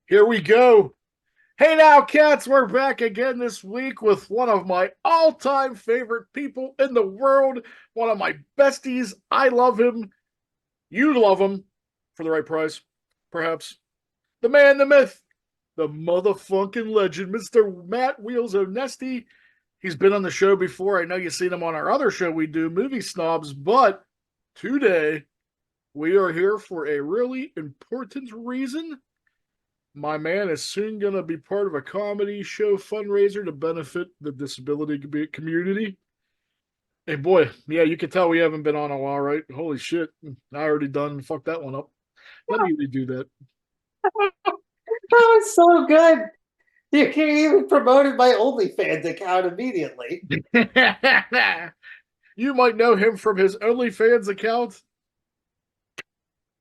Here we go. Hey now, cats, we're back again this week with one of my all time favorite people in the world, one of my besties. I love him. You love him for the right price, perhaps. The man, the myth, the motherfucking legend, Mr. Matt Wheels of Nesti. He's been on the show before. I know you've seen him on our other show we do, Movie Snobs, but today we are here for a really important reason. My man is soon going to be part of a comedy show fundraiser to benefit the disability community. Hey, boy, yeah, you can tell we haven't been on a while, right? Holy shit. I already done fucked that one up. Let me redo that. That was so good. You even promoted my OnlyFans account immediately. You might know him from his OnlyFans account.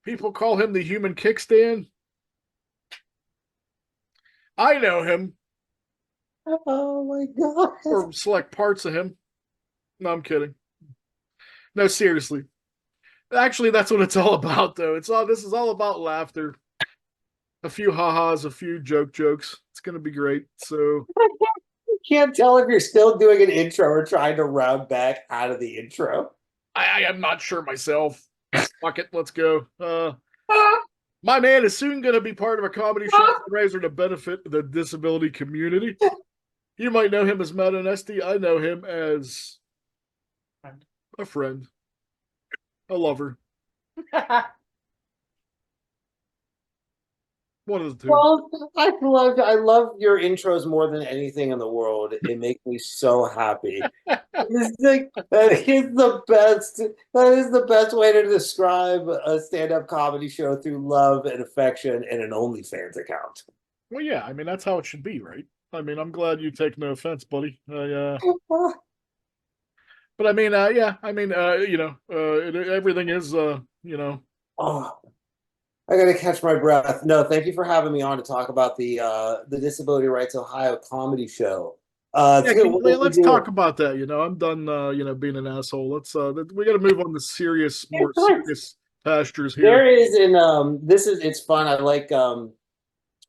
People call him the human kickstand. I know him, Oh my god. or select parts of him. No, I'm kidding. No, seriously. Actually, that's what it's all about, though. This is all about laughter, a few ha-has, a few jokes. It's gonna be great. So Can't tell if you're still doing an intro or trying to round back out of the intro. I am not sure myself. Fuck it, let's go. My man is soon gonna be part of a comedy show fundraiser to benefit the disability community. You might know him as Matt Nesti. I know him as a friend, a lover, one of the two. Well, I love your intros more than anything in the world. It makes me so happy. It's like, that is the best. That is the best way to describe a stand-up comedy show through love and affection and an OnlyFans account. Well, yeah, I mean that's how it should be, right? I mean, I'm glad you take no offense, buddy. But I mean, yeah, I mean, everything is, Oh, I gotta catch my breath. No, thank you for having me on to talk about the Disability Rights Ohio comedy show. yeah. What are we Let's talk doing? about that. I'm done. Being an asshole. We got to move on to more serious pastures here. There is an this is it's fun. I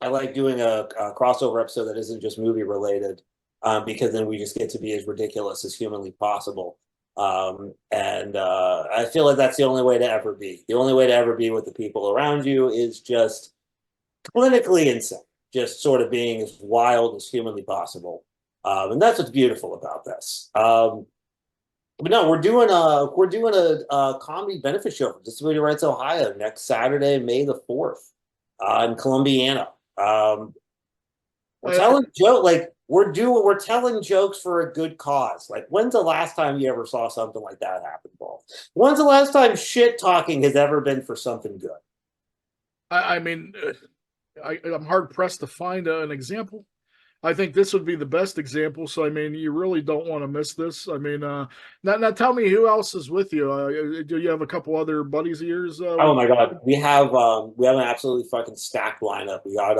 like doing a crossover episode that isn't just movie related, because then we just get to be as ridiculous as humanly possible. And I feel like that's the only way to ever be. The only way to ever be with the people around you is just clinically insane, just sort of being as wild as humanly possible. And that's what's beautiful about this. But no, we're doing a comedy benefit show for Disability Rights Ohio next Saturday, May the 4th, in Columbiana. We're Uh, telling joke like we're telling jokes for a good cause. Like, when's the last time you ever saw something like that happen, Paul? When's the last time shit talking has ever been for something good? I mean, I'm hard pressed to find an example. I think this would be the best example. So I mean, you really don't want to miss this. I mean, now tell me who else is with you. Do you have a couple other buddies of yours? Oh my God, we have an absolutely fucking stacked lineup. We got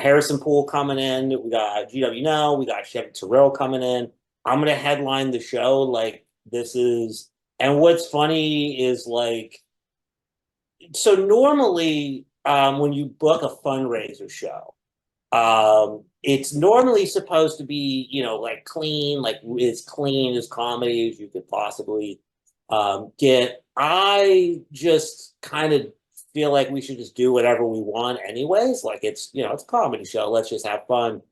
Harrison Poole coming in. We got GW Now. We got Chevy Terrell coming in. I'm gonna headline the show. Like, this is, and what's funny is, like, so normally, when you book a fundraiser show, it's normally supposed to be, like, clean, like as clean as comedy as you could possibly get. I just kind of feel like we should just do whatever we want anyways. Like, it's a comedy show. Let's just have fun.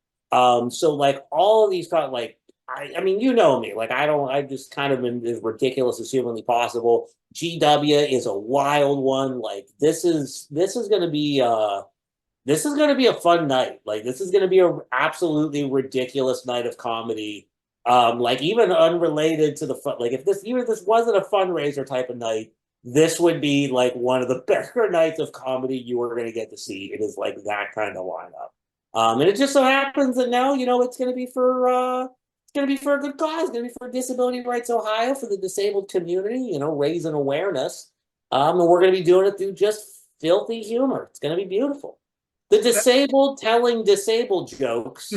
So, like, all of these thought, like, I mean, you know me, like, I just kind of am as ridiculous as humanly possible. GW is a wild one. Like, this is gonna be a fun night. Like, this is gonna be a absolutely ridiculous night of comedy. Like, even unrelated to the fun. Like, if this wasn't a fundraiser type of night, this would be like one of the better nights of comedy you were gonna get to see. It is like that kind of lineup. And it just so happens that now, it's gonna be for a good cause. It's gonna be for Disability Rights Ohio, for the disabled community. Raising awareness. And we're gonna be doing it through just filthy humor. It's gonna be beautiful. The disabled telling disabled jokes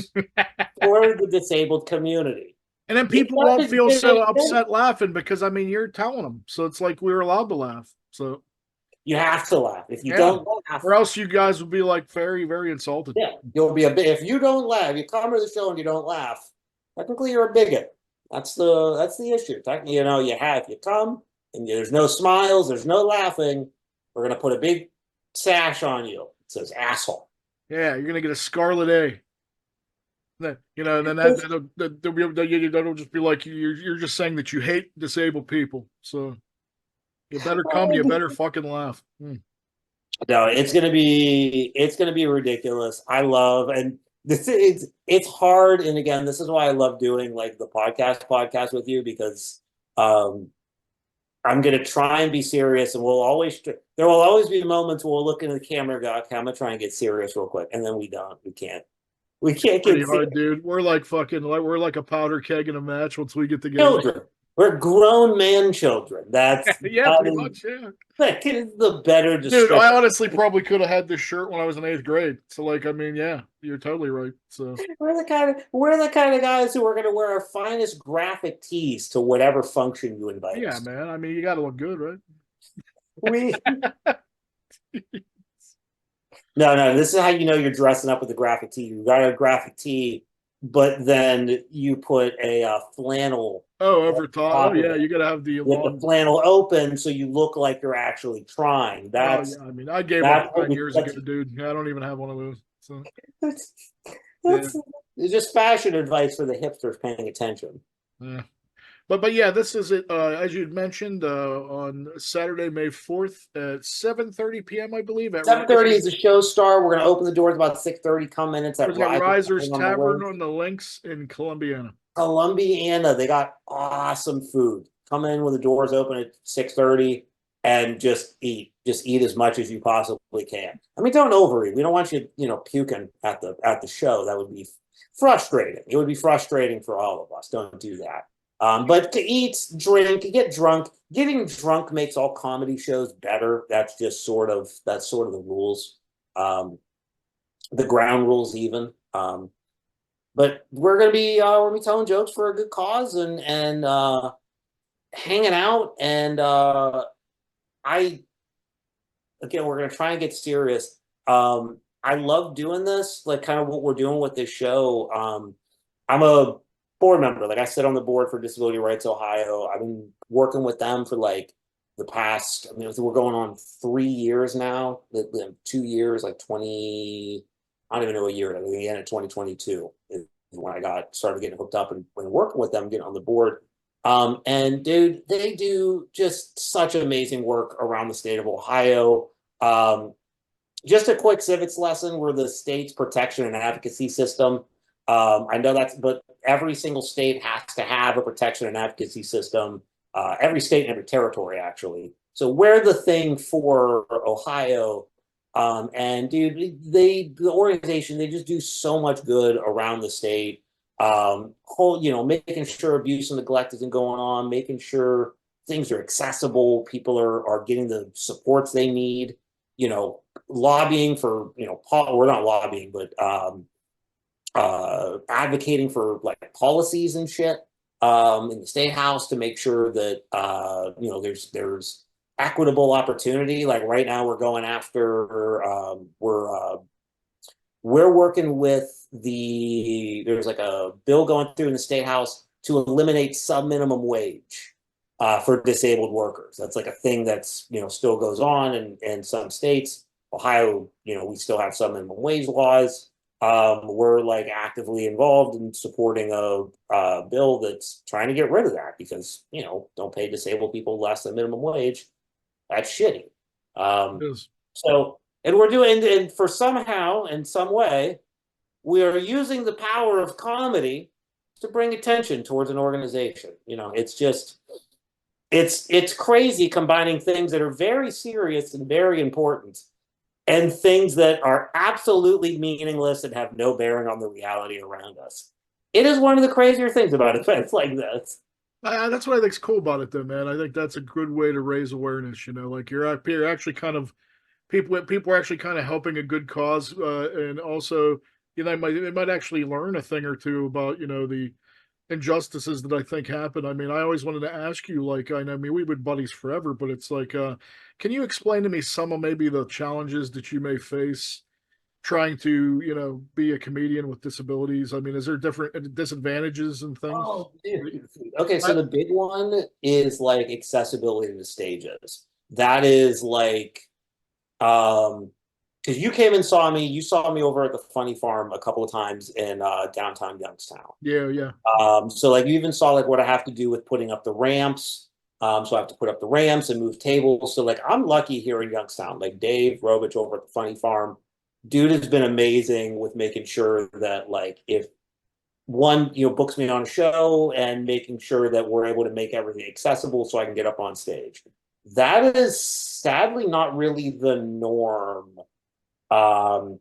for the disabled community. And then It people won't doesn't feel get so any better. upset laughing because I mean you're telling them, so it's like we're allowed to laugh. So You have to laugh. If you Yeah. don't laugh, Or else you guys would be like very, very insulted. yeah, you'll be a bit. If you don't laugh, you come to the show and you don't laugh. Technically, you're a bigot. That's the issue. Technically, if you come and there's no smiles, there's no laughing, we're gonna put a big sash on you. It says asshole. Yeah, you're gonna get a scarlet A. Then and then that'll just be like you're just saying that you hate disabled people. So you better come, you better fucking laugh. No, it's gonna be ridiculous. I love and this is it's hard, and again, this is why I love doing like the podcast with you because um I'm gonna try and be serious, and there will always be moments where we'll look into the camera and go, okay, I'm gonna try and get serious real quick, and then we can't Pretty get hard, serious. dude. We're like a powder keg in a match once we get together. Children, we're grown man children. Yeah, I pretty mean, much, yeah. that is the better Dude, I description. honestly probably could have had this shirt when I was in eighth grade. So, like, I mean, yeah, you're totally right. So, We're the kind of guys who are going to wear our finest graphic tees to whatever function you invite yeah, us to. man. I mean, you got to look good, right? We no. This is how you know you're dressing up with a graphic tee. You got a graphic tee, but then you put a flannel Oh, on over top. Oh, top of yeah, it. you got to have the You have the long. flannel open so you look like you're actually trying. Oh, That's yeah. I mean, I gave up that's what mine we. years ago, That's dude. Yeah, I don't even have one of those. So, that's, yeah, that's it's just fashion advice for the hipsters paying attention. yeah. But yeah, this is it. As you'd mentioned, on Saturday, May 4th at 7:30 p.m., I believe, at 7:30 Risers. is the show star. We're gonna open the doors about 6:30. Come in. It's at Was at Rise Risers on the Tavern link. on the Links in Columbiana. Columbiana, they got awesome food. Come in when the doors open at 6:30 and just eat. Just eat as much as you possibly can. I mean, don't overeat. We don't want you, puking at the show. That would be frustrating. It would be frustrating for all of us. Don't do that. But to eat, drink, get drunk. Getting drunk makes all comedy shows better. That's sort of the rules. The ground rules even. But we're gonna be telling jokes for a good cause and hanging out and I again we're gonna try and get serious. I love doing this, like kind of what we're doing with this show. I'm a board member, like I sit on the board for Disability Rights Ohio. I've been working with them for like the past, I mean, we're going on 3 years now, 2 years, like 20, I don't even know a year, like the end of 2022 is when I got started getting hooked up and when working with them, getting on the board. And dude, they do just such amazing work around the state of Ohio. Um, just a quick civics lesson. We're the state's protection and advocacy system. I know but every single state has to have a protection and advocacy system. Every state and every territory, actually. So we're the thing for Ohio. And dude, the organization, they just do so much good around the state. Making sure abuse and neglect isn't going on, making sure things are accessible, people are getting the supports they need. Lobbying for we're not lobbying, but advocating for like policies and shit in the state house to make sure that there's equitable opportunity. Like right now, we're going after we're working with there's like a bill going through in the state house to eliminate sub minimum wage for disabled workers. That's like a thing that's still goes on in some states. Ohio, we still have some minimum wage laws. We're like actively involved in supporting a bill that's trying to get rid of that because don't pay disabled people less than minimum wage. That's shitty. It Um, is. so and we're doing and for somehow in some way we are using the power of comedy to bring attention towards an organization. It's crazy combining things that are very serious and very important and things that are absolutely meaningless and have no bearing on the reality around us. It is one of the crazier things about events like this. That's what I think's cool about it, though, man. I think that's a good way to raise awareness. Like you're up here actually kind of people are actually kind of helping a good cause, and also it might actually learn a thing or two about the injustices that I think happen. I mean, I always wanted to ask you, like, I mean, we've been buddies forever, but it's like, can you explain to me some of maybe the challenges that you may face trying to, be a comedian with disabilities? I mean, is there different disadvantages and things? Oh, dude. Okay, so I, the big one is like accessibility to stages. That is like, um, because you came and saw me, you saw me over at the Funny Farm a couple of times in downtown Youngstown. yeah, yeah. So like you even saw like what I have to do with putting up the ramps. So I have to put up the ramps and move tables. So like I'm lucky here in Youngstown. Like Dave Robich over at the Funny Farm, dude has been amazing with making sure that like if one, books me on a show and making sure that we're able to make everything accessible so I can get up on stage. That is sadly not really the norm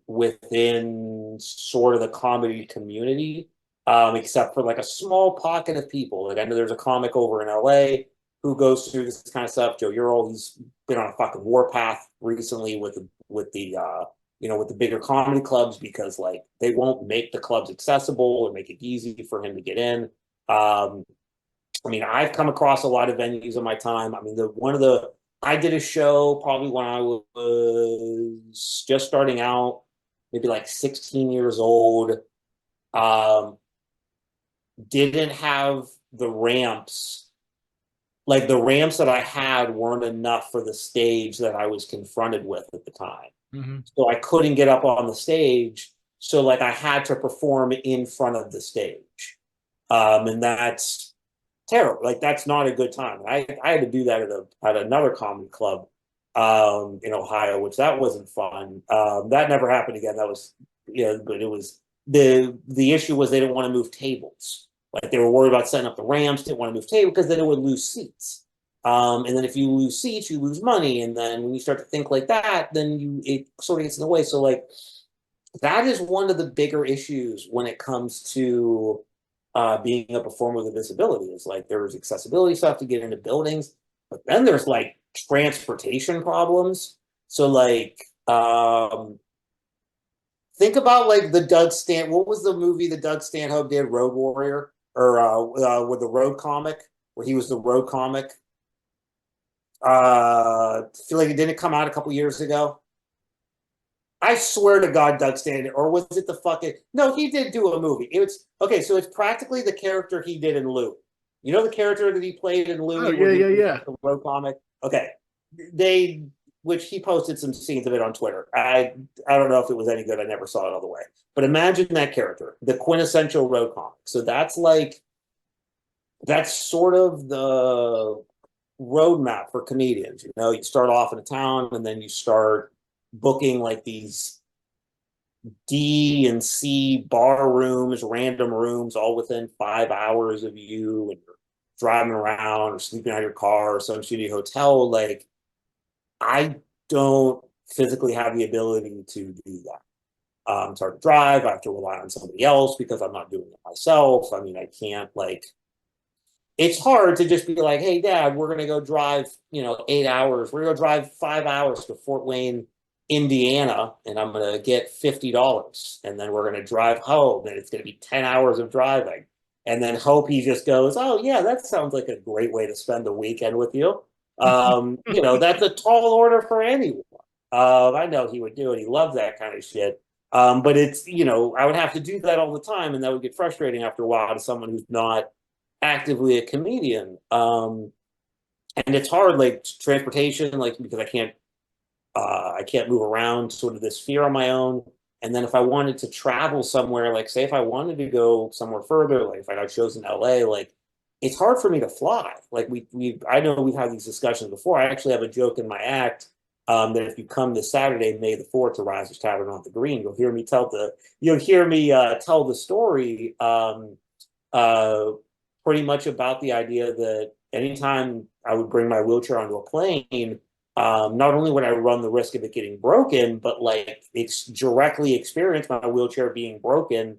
within sort of the comedy community, except for like a small pocket of people. Like I know there's a comic over in LA who goes through this kind of stuff. Joe Earl, he's been on a fucking warpath recently with the bigger comedy clubs because like they won't make the clubs accessible or make it easy for him to get in. Um, I mean, I've come across a lot of venues in my time. I mean, I did a show probably when I was just starting out, maybe like 16 years old. Um, didn't have the ramps. Like the ramps that I had weren't enough for the stage that I was confronted with at the time. Hmm. So I couldn't get up on the stage. So like I had to perform in front of the stage. And that's terrible. Like that's not a good time. I had to do that at another comedy club in Ohio, which that wasn't fun. That never happened again. That was but it was the issue was they didn't want to move tables. Like they were worried about setting up the ramps, didn't want to move tables because then it would lose seats. And then if you lose seats, you lose money. And then when you start to think like that, then it sort of gets in the way. So like that is one of the bigger issues when it comes to being a performer with a disability. Is like there's accessibility stuff to get into buildings, but then there's like transportation problems. So like think about like the Doug Stan. What was the movie that Doug Stanhope did? Road Warrior or with the road comic where he was the road comic. I feel like it didn't come out a couple years ago. I swear to God, Doug Stanhope, or was it the fucking? No, he did do a movie. It's okay, so it's practically the character he did in Louie. You know the character that he played in Oh, Louie, where yeah, he yeah, was yeah. like the road comic. Okay, they, which he posted some scenes of it on Twitter. I don't know if it was any good. I never saw it all the way. But imagine that character, the quintessential road comic. So that's sort of the roadmap for comedians. You start off in a town and then you start booking like these D and C bar rooms, random rooms, all within 5 hours of you, and you're driving around or sleeping out of your car or some shitty hotel. Like, I don't physically have the ability to do that. It's hard to drive. I have to rely on somebody else because I'm not doing it myself. I mean, I can't like it's hard to just be like, hey, dad, we're going to go drive, 8 hours. We're going to go drive 5 hours to Fort Wayne, Indiana, and I'm going to get $50. And then we're going to drive home, and it's going to be 10 hours of driving. And then hope he just goes, oh, yeah, that sounds like a great way to spend the weekend with you. That's a tall order for anyone. I know he would do it. He loves that kind of shit. But it's, I would have to do that all the time, and that would get frustrating after a while to someone who's not actively a comedian. And it's hard, like transportation, like because I can't move around sort of this fear on my own. And then if I wanted to travel somewhere, like say if I wanted to go somewhere further, like if I got shows in LA, like it's hard for me to fly. Like I know we've had these discussions before. I actually have a joke in my act that if you come this Saturday, May the 4th to Risers Tavern on the Green, you'll hear me tell the story uh, pretty much about the idea that anytime I would bring my wheelchair onto a plane, not only would I run the risk of it getting broken, but like it's directly experience my wheelchair being broken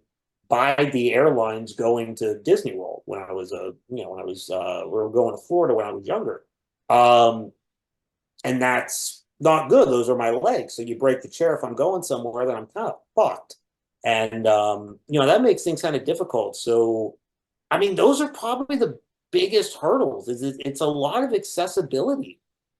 by the airlines going to Disney World when I was we were going to Florida when I was younger. Um, and that's not good. Those are my legs. So you break the chair if I'm going somewhere, then I'm kind of fucked. And that makes things kind of difficult. So I mean, those are probably the biggest hurdles. It's a lot of accessibility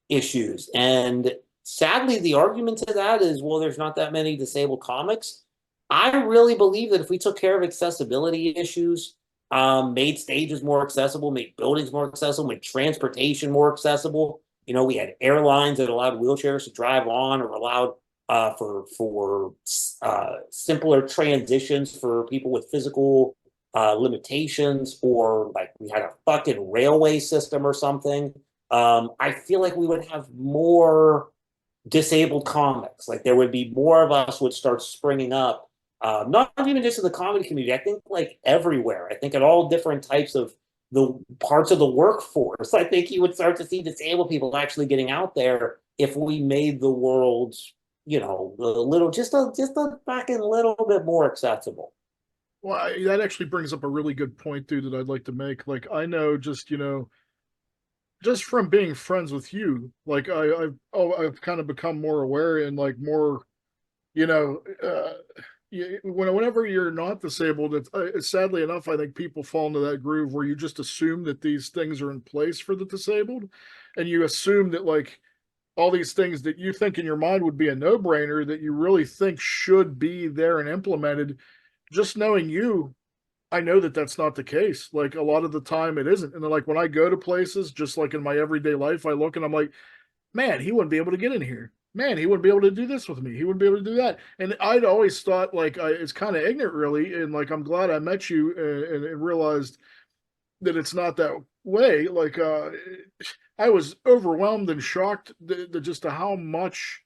issues, and sadly, the argument to that is, well, there's not that many disabled comics. I really believe that if we took care of accessibility issues, made stages more accessible, made buildings more accessible, made transportation more accessible. We had airlines that allowed wheelchairs to drive on, or allowed for simpler transitions for people with physical limitations, or like we had a fucking railway system or something. I feel like we would have more disabled comics. Like there would be more of us would start springing up. Not even just in the comedy community. I think like everywhere. I think at all different types of the parts of the workforce. I think you would start to see disabled people actually getting out there if we made the world, a little just a fucking little bit more accessible. Well, that actually brings up a really good point, dude, that I'd like to make. Like, I know just, just from being friends with you, like I've kind of become more aware and like more, you know, whenever you're not disabled, it's sadly enough, I think people fall into that groove where you just assume that these things are in place for the disabled, and you assume that like all these things that you think in your mind would be a no-brainer that you really think should be there and implemented. Just knowing you, I know that that's not the case. Like a lot of the time it isn't. And then like when I go to places, just like in my everyday life, I look and I'm like, man, he wouldn't be able to get in here. Man, he wouldn't be able to do this with me. He wouldn't be able to do that. And I'd always thought like it's kind of ignorant, really. And like I'm glad I met you and realized that it's not that way. Like I was overwhelmed and shocked just to how much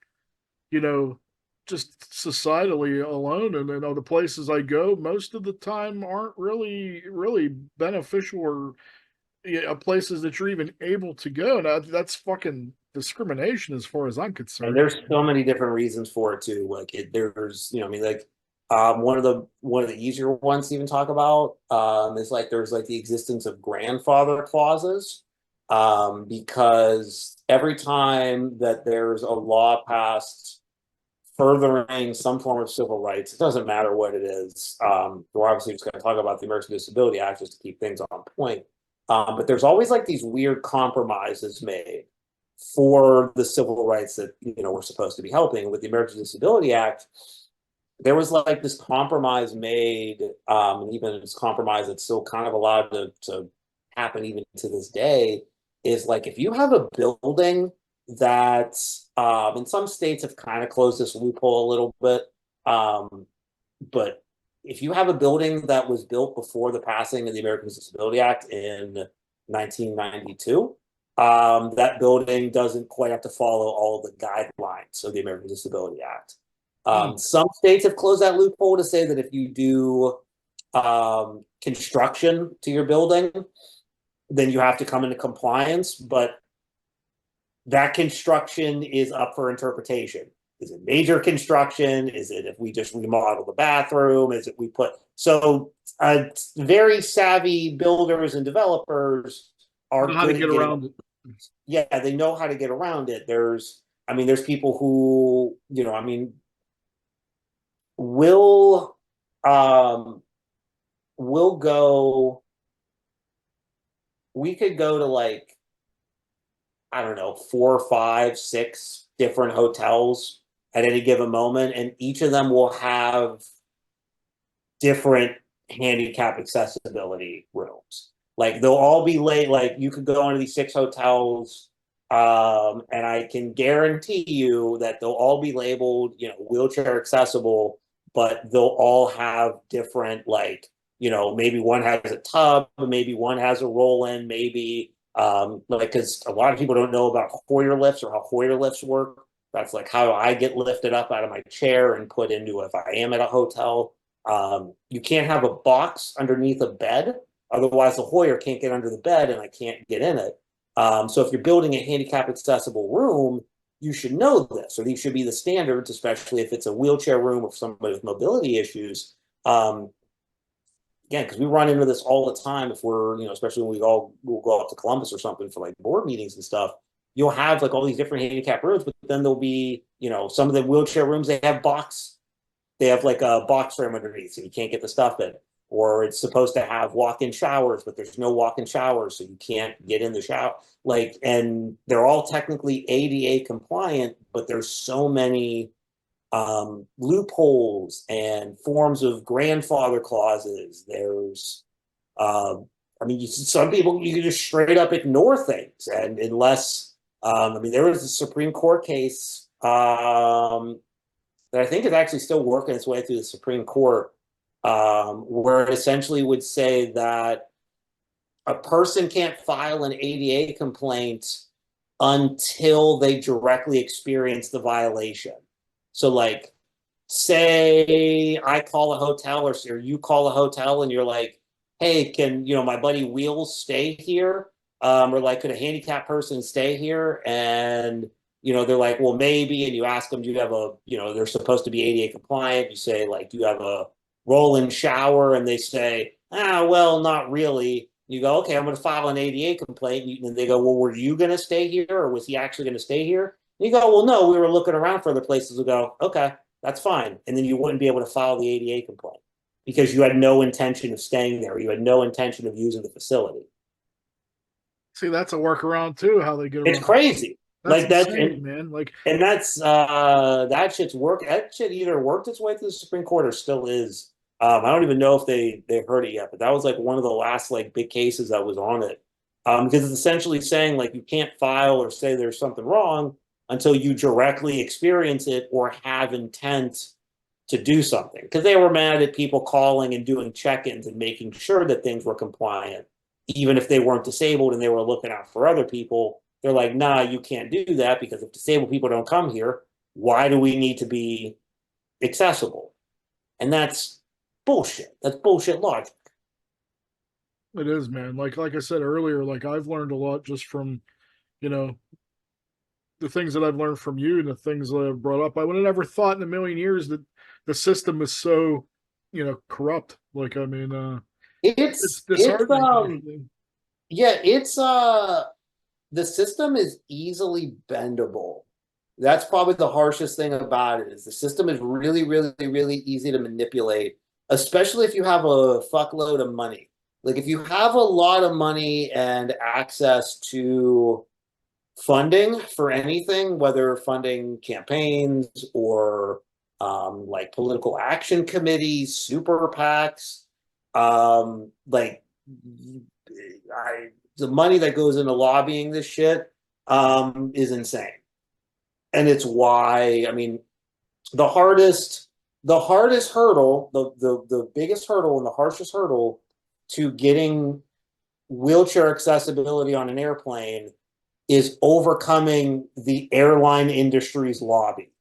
you know, just societally alone. And then the places I go, most of the time aren't really beneficial or places that you're even able to go. And that's fucking discrimination as far as I'm And concerned. there's so many different reasons for it too. Like there's, I mean, like one of the easier ones to even talk about is like there's like the existence of grandfather clauses, because every time that there's a law passed furthering some form of civil rights, it doesn't matter what it is. We're obviously just going to talk about the American Disability Act just to keep things on point. But there's always like these weird compromises made for the civil rights that we're supposed to be helping. With the American Disability Act, there was like this compromise made, and even this compromise that's still kind of allowed to happen even to this day, is like if you have a building that in some states have kind of closed this loophole a little bit, but if you have a building that was built before the passing of the Americans with Disability Act in 1992, that building doesn't quite have to follow all the guidelines of the American Disability Act. Hmm. Some states have closed that loophole to say that if you do construction to your building, then you have to come into compliance, but that construction is up for interpretation. Is it major construction? Is it if we just remodel the bathroom? Is it we put so very savvy builders and developers are Know how to good get at getting, around it. yeah, they know how to get around it. There's people who, will um will go we could go to like, I don't know, 4, 5, 6 different hotels at any given moment, and each of them will have different handicap accessibility rooms. Like they'll all be late. Like you could go into these 6 hotels, and I can guarantee you that they'll all be labeled, wheelchair accessible, but they'll all have different, like, maybe one has a tub, maybe one has a roll-in, maybe like, because a lot of people don't know about Hoyer lifts or how Hoyer lifts work. That's like how I get lifted up out of my chair and put into, if I am at a hotel. You can't have a box underneath a bed. Otherwise, the Hoyer can't get under the bed and I can't get in it. So if you're building a handicap accessible room, you should know this, or these should be the standards, especially if it's a wheelchair room or somebody with mobility issues. Again, because we run into this all the time if we're, especially when we'll go up to Columbus or something for like board meetings and stuff. You'll have like all these different handicap rooms, but then there'll be, some of the wheelchair rooms, they have like a box frame underneath, so you can't get the stuff in. or it's supposed to have walk-in showers, but there's no walk-in showers, so you can't get in the shower. Like, and they're all technically ADA compliant, but there's so many loopholes and forms of grandfather clauses. There's, I mean, some people you can just straight up ignore things, and unless, I mean, there was a Supreme Court case that I think is actually still working its way through the Supreme Court, where it essentially would say that a person can't file an ADA complaint until they directly experience the violation. So, like, say I call a hotel, or you call a hotel and you're like, hey, can, my buddy Wheels stay here? Or like, could a handicapped person stay here? And, they're like, well, maybe. And you ask them, do you have they're supposed to be ADA compliant. You say, like, do you have a roll-in shower? And they say, well, not really. You go, okay, I'm going to file an ADA complaint. And they go, well, were you going to stay here, or was he actually going to stay here? And you go, well, no, we were looking around for other places. We go, okay, that's fine. And then you wouldn't be able to file the ADA complaint because you had no intention of staying there. You had no intention of using the facility. See, that's a workaround too, how they get It's around. crazy. That's Like that, insane, man. Like, and that's that shit's work. That shit either worked its way to the Supreme Court or still is. I don't even know if they heard it yet, but that was like one of the last like big cases that was on it. Because it's essentially saying like you can't file or say there's something wrong until you directly experience it or have intent to do something. Because they were mad at people calling and doing check-ins and making sure that things were compliant, even if they weren't disabled and they were looking out for other people. They're like, nah, you can't do that because if disabled people don't come here, why do we need to be accessible? And that's bullshit. That's bullshit logic. it is, man. Like I said earlier, like I've learned a lot just from, you know, the things that I've learned from you and the things that I've brought up. I would have never thought in a million years that the system is so, corrupt. Like, I mean, it's It's disheartening, actually. yeah, it's the system is easily bendable. That's probably the harshest thing about it is the system is really, really, really easy to manipulate, especially if you have a fuckload of money. Like if you have a lot of money and access to funding for anything, whether funding campaigns or like political action committees, super PACs, like the money that goes into lobbying this shit is insane. And it's why, I mean, the hardest hurdle, the biggest hurdle and the harshest hurdle to getting wheelchair accessibility on an airplane is overcoming the airline industry's lobby.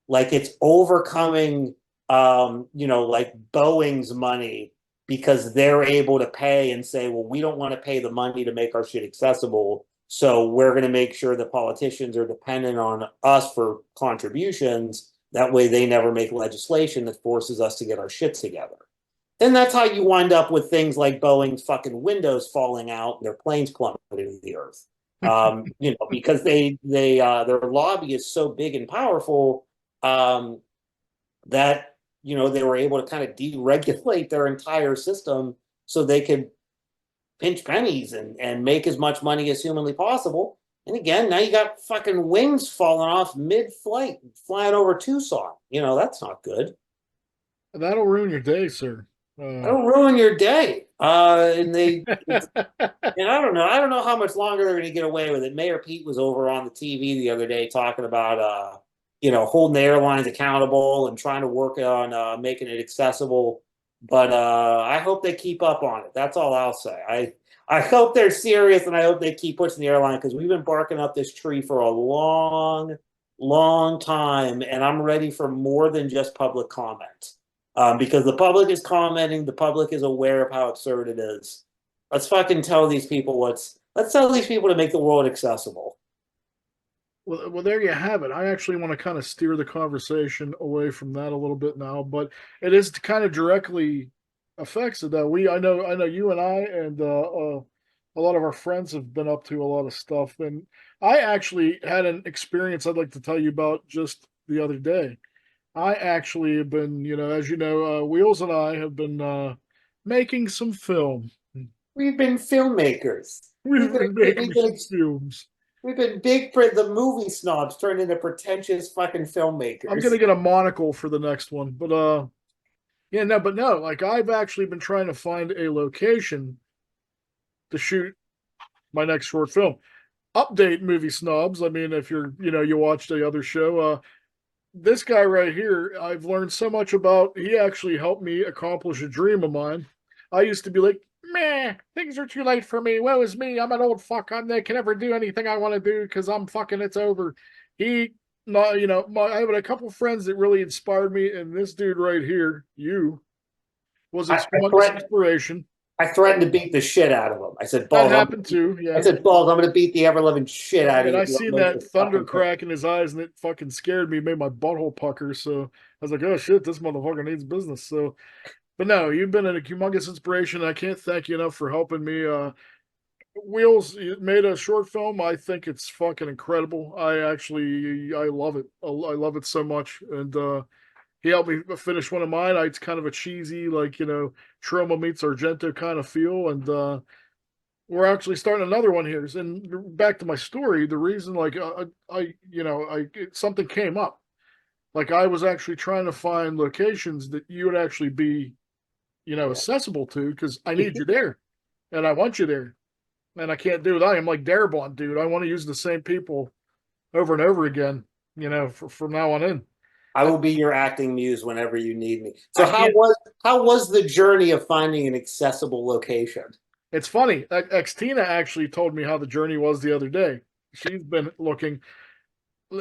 Like it's overcoming, like Boeing's money because they're able to pay and say, well, we don't want to pay the money to make our shit accessible. So we're going to make sure the politicians are dependent on us for contributions. That way they never make legislation that forces us to get our shit together. And that's how you wind up with things like Boeing's fucking windows falling out and their planes plummeting to the earth. Because their lobby is so big and powerful that they were able to kind of deregulate their entire system so they could pinch pennies and make as much money as humanly possible. And again, now you got fucking wings falling off mid-flight, flying over Tucson. That's not good. That'll ruin your day, sir. That'll ruin your day. And I don't know. I don't know how much longer they're going to get away with it. Mayor Pete was over on the TV the other day talking about, holding the airlines accountable and trying to work on making it accessible. But I hope they keep up on it. That's all I'll say. I hope they're serious, and I hope they keep pushing the airline because we've been barking up this tree for a long, long time, and I'm ready for more than just public comment. Because the public is commenting, the public is aware of how absurd it is. Let's fucking tell these people let's tell these people to make the world accessible. Well, there you have it. I actually want to kind of steer the conversation away from that a little bit now, but it is kind of directly affects it. That I know you and I and a lot of our friends have been up to a lot of stuff, and I actually had an experience I'd like to tell you about just the other day. I actually have been, as you know, Wheels and I have been making some film. We've been filmmakers. We've been making some films. We've been big for the movie snobs turned into pretentious fucking I'm gonna filmmakers. get a monocle for the next one, but yeah, no, but no, like I've actually been trying to find a location to shoot my next short film. Update movie snobs. I mean, if you're, you watched the other show, this guy right here, I've learned so much about. He actually helped me accomplish a dream of mine. I used to be like, meh, things are too late for me. Woe is me. I'm an old fuck. I can never do anything I want to do because I'm fucking, it's over. He, I have a couple friends that really inspired me, and this dude right here, you, was a I, I humongous threatened inspiration. I threatened to beat the shit out of him. I said, That Balls, happened too, I yeah. said, Balls, I'm gonna beat the ever living shit out of And you I if you don't seen make that this thunder fucking film. crack in his eyes, and it fucking scared me, made my butthole pucker. So I was like, "Oh shit, this motherfucker needs business." So, but no, you've been a humongous inspiration. I can't thank you enough for helping me. Wheels made a short film. I think it's fucking incredible. I love it. I love it so much. And he helped me finish one of mine. It's kind of a cheesy, like Troma meets Argento kind of feel, and we're actually starting another one here. And back to my story, the reason, like, something came up. Like, I was actually trying to find locations that you would actually be, Yeah. accessible to because I need you there, and I want you there, and I can't do it. I am like Darabont, dude. I want to use the same people over and over again, from now on in. I will be your acting muse whenever you need me. So I can't. how was the journey of finding an accessible location? It's funny. Xtina actually told me how the journey was the other day. She's been looking.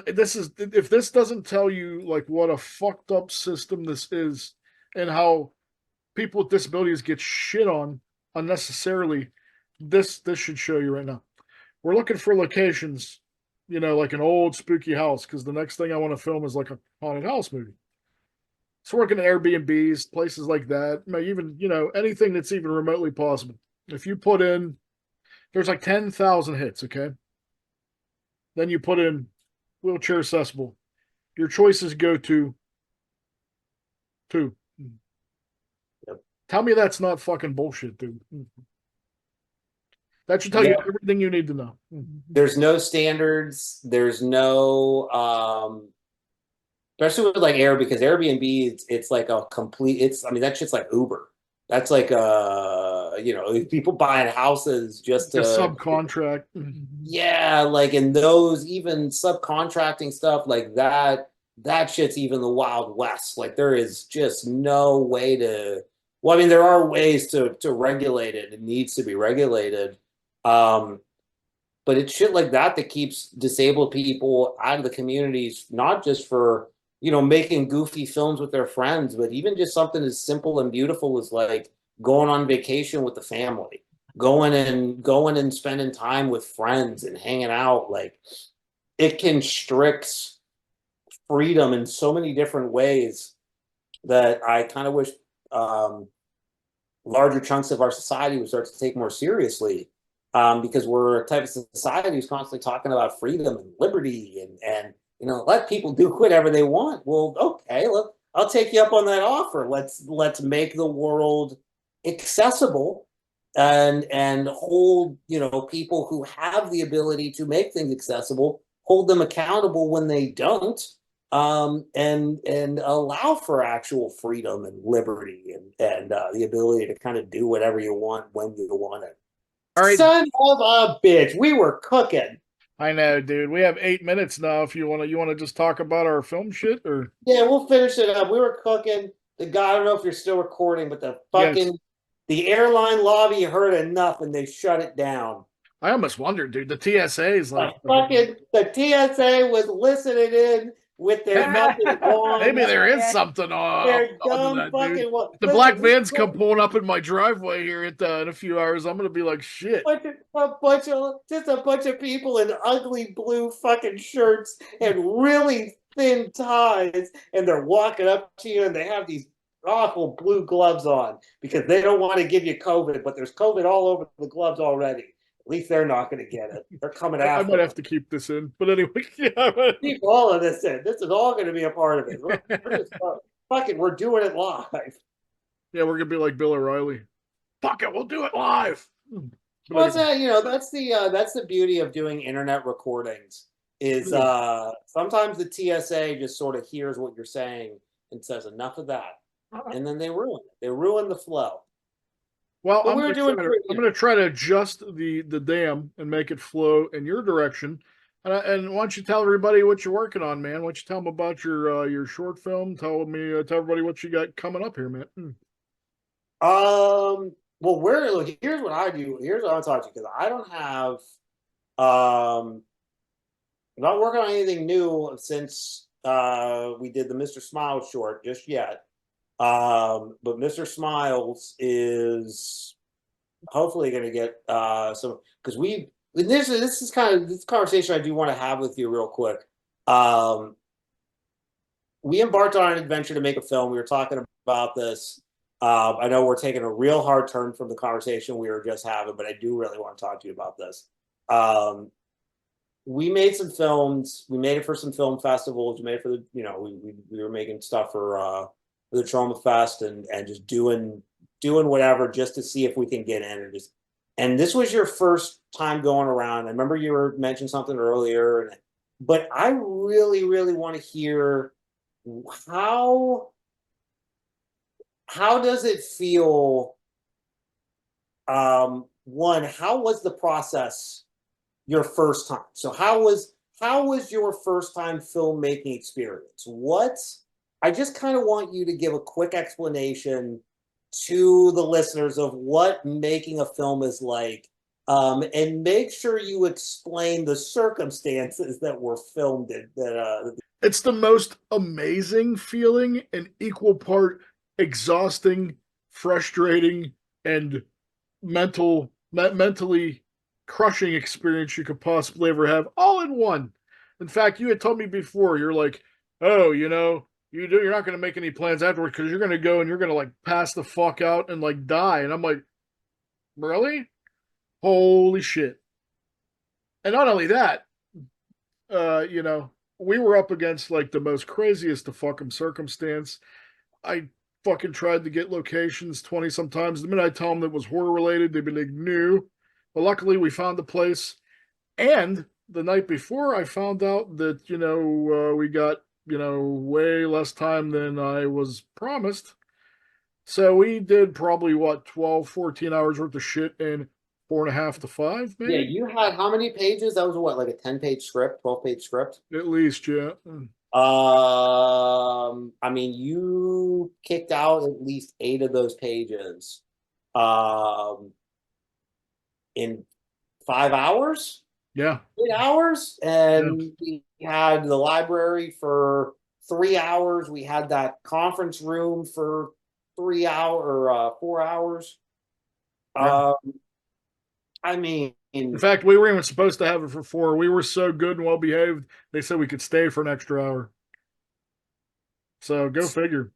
This is, if this doesn't tell you like what a fucked up system this is, and how people with disabilities get shit on unnecessarily, this should show you right now. We're looking for locations, like an old spooky house, because the next thing I want to film is like a haunted house movie. So we're looking at Airbnbs, places like that, even anything that's even remotely possible. If you put in, there's like 10,000 hits, okay? Then you put in wheelchair accessible. Your choices go to two. Yep. Tell me that's not fucking bullshit, dude. That should tell you Yeah. everything you need to know. There's no standards. There's no especially with like Air because Airbnb it's like a complete it's I mean that shit's like Uber. That's like people buying houses just A to subcontract. yeah, like in those even subcontracting stuff like that shit's even the Wild West. Like there is just no way to well, I mean there are ways to regulate it. It needs to be regulated. Um, but it's shit like that that keeps disabled people out of the communities, not just for making goofy films with their friends, but even just something as simple and beautiful as like going on vacation with the family, going and spending time with friends and hanging out. Like it constricts freedom in so many different ways that I kind of wish um, larger chunks of our society would start to take more seriously because we're a type of society who's constantly talking about freedom and liberty and let people do whatever they want. Well, okay, look, I'll take you up on that offer. Let's make the world accessible and hold people who have the ability to make things accessible, hold them accountable when they don't, and allow for actual freedom and liberty and the ability to kind of do whatever you want when you want it. All right. Son of a bitch, we were cooking. I know, dude. We have 8 minutes now. If you want to just talk about our film shit, or Yeah, we'll finish it up. We were cooking. The guy, I don't know if you're still recording, but yes, the airline lobby heard enough and they shut it down. I almost wondered, dude. The TSA is like, The TSA was listening in with their fucking maybe wands, there is something their onto dumb that, dude. fucking The black listen, vans come pulling up in my driveway here in a few hours. I'm gonna be like, shit. a bunch of people in ugly blue fucking shirts and really thin ties, and they're walking up to you and they have these awful blue gloves on because they don't want to give you COVID, but there's COVID all over the gloves already. At least they're not going to get it. They're coming I after might have them. to keep this in, but anyway, yeah. Keep all of this in. This is all going to be a part of it. We're just fucking. We're doing it live. Yeah, we're gonna be like Bill O'Reilly. Fuck it, we'll do it live. But Well, anyway, that's the beauty of doing internet recordings is sometimes the TSA just sort of hears what you're saying and says enough of that, and then they ruin the flow. well, But we were doing I'm gonna try to adjust the dam and make it flow in your direction. And why don't you tell everybody what you're working on, man? Why don't you tell them about your short film? Tell everybody what you got coming up here, man. Well, look, here's what I do. Here's what I'll talk to you because I don't have um I'm not working on anything new since we did the Mr. Smiles short just yet. But Mr. Smiles is hopefully going to get some because we this is kind of this conversation I do want to have with you real quick. Um, we embarked on an adventure to make a film. We were talking about this. I know we're taking a real hard turn from the conversation we were just having, but I do really want to talk to you about this. We made some films. We made it for some film festivals. We made it for the, we were making stuff for the Trauma Fest and just doing whatever just to see if we can get in and this was your first time going around. I remember you were mentioning something earlier, but I really, really want to hear how how does it feel? One, how was the process your first time? So how was your first time filmmaking experience? I just kind of want you to give a quick explanation to the listeners of what making a film is like, and make sure you explain the circumstances that were filmed in. It's the most amazing feeling and equal part exhausting, frustrating, and mentally crushing experience you could possibly ever have, all in one. In fact, you had told me before, you're like, oh, you're not going to make any plans afterwards because you're going to go and you're going to like pass the fuck out and like die. And I'm like, really? Holy shit. And not only that, uh, you know, we were up against like the most craziest of fucking circumstance. I fucking tried to get locations 20 sometimes. The minute I tell them that it was horror related, they'd be like, no. But luckily, we found the place. And the night before, I found out that, we got, way less time than I was promised. So we did probably what, 12, 14 hours worth of shit in 4.5 to 5, Yeah, maybe? you had how many pages? That was what, like a 10-page script, 12-page script? At least, yeah. I mean, you kicked out at least 8 of those pages, um, in 5 hours, Yeah. 8 hours, Yeah. and we had the library for 3 hours. We had that conference room for 3 hour or 4 hours. Yeah. Um, I mean, In fact, we were even supposed to have it for 4. We were so good and well behaved, they said we could stay for an extra hour. So go figure.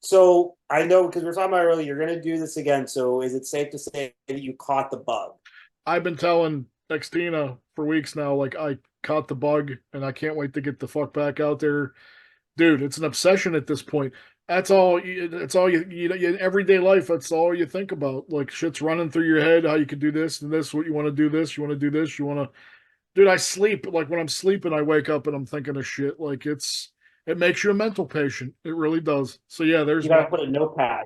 so I know because we were talking about earlier, you're going to do this again. So is it safe to say that you caught the bug? I've been telling Xtina for weeks now, like I caught the bug and I can't wait to get the fuck back out there. Dude, it's an obsession at this point. It's all in everyday life. That's all you think about. Like shit's running through your head, how you could do this and this, what you want to do this, you want to do this, you want to, dude, I sleep. Like when I'm sleeping, I wake up and I'm thinking of shit. Like it makes you a mental patient. It really does. So yeah, there's You got my to put a notepad.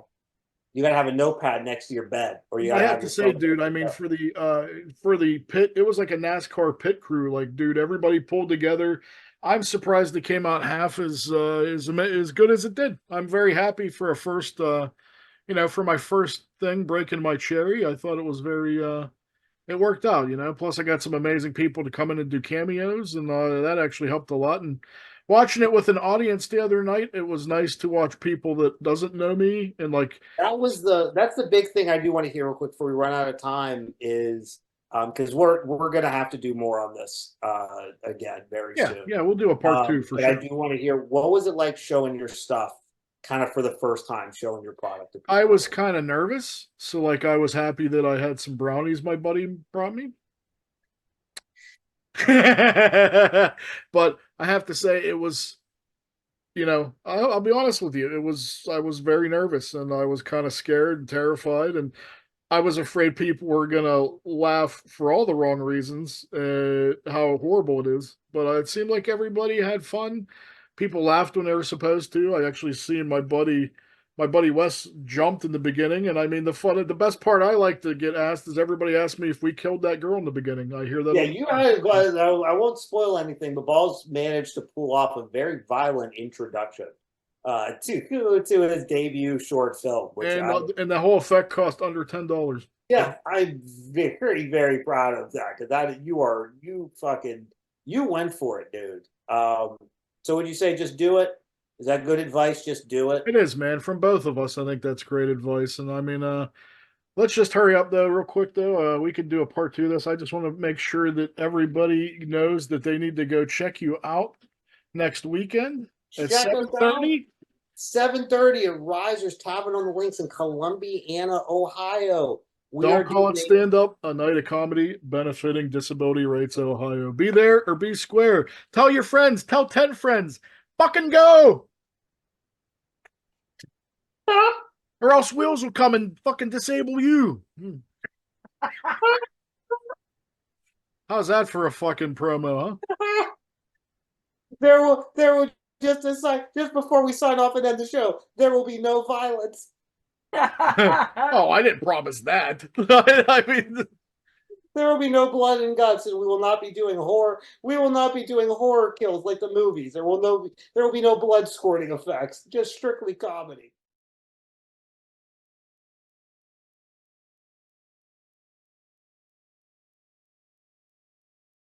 You got to have a notepad next to your bed, or you got I to have have to your say, phone dude, next I to mean, your for the pit, it was like a NASCAR pit crew. Like, dude, everybody pulled together. I'm surprised it came out half as good as it did. I'm very happy for a first, for my first thing breaking my cherry. I thought it was very it worked out, Plus, I got some amazing people to come in and do cameos, and that actually helped a lot. And watching it with an audience the other night, it was nice to watch people that doesn't know me and like, that's the big thing I do want to hear real quick before we run out of time is because we're gonna have to do more on this again very yeah, soon. yeah, we'll do a part two for But I sure. do want to hear what was it like showing your stuff kind of for the first time, showing your product to I people. was kind of nervous, so like I was happy that I had some brownies my buddy brought me. But I have to say it was, I'll be honest with you, I was very nervous and I was kind of scared and terrified, and I was afraid people were gonna laugh for all the wrong reasons, how horrible it is. But it seemed like everybody had fun. People laughed when they were supposed to. I actually seen my buddy Wes jumped in the beginning, and I mean the best part I like to get asked is everybody asked me if we killed that girl in the beginning. I hear that Yeah, all you the time. had, I won't spoil anything, but Balls managed to pull off a very violent introduction to his debut short film, which And the whole effect cost under $10. yeah, I'm very, very proud of that because you went for it, dude. So would you say just do it? Is that good advice? Just do it. It is, man. From both of us, I think that's great advice. And I mean, let's just hurry up though, real quick though. We could do a part two of this. I just want to make sure that everybody knows that they need to go check you out next weekend at Check us out. 7:30. 7:30 at Risers Tavern on the Links in Columbiana, Ohio. We are Don't call it doing stand up, a night of comedy benefiting Disability Rights Ohio. Be there or be square. Tell your friends, tell 10 friends. Fucking go! Or else Wheels will come and fucking disable you. How's that for a fucking promo, a there will just before we sign off and end the show, there will be no violence. huh? Oh, I didn't promise that. I mean, There will be no blood and guts, and we will not be doing horror. We will not be doing horror kills like the movies. There will be no blood squirting effects. Just strictly comedy.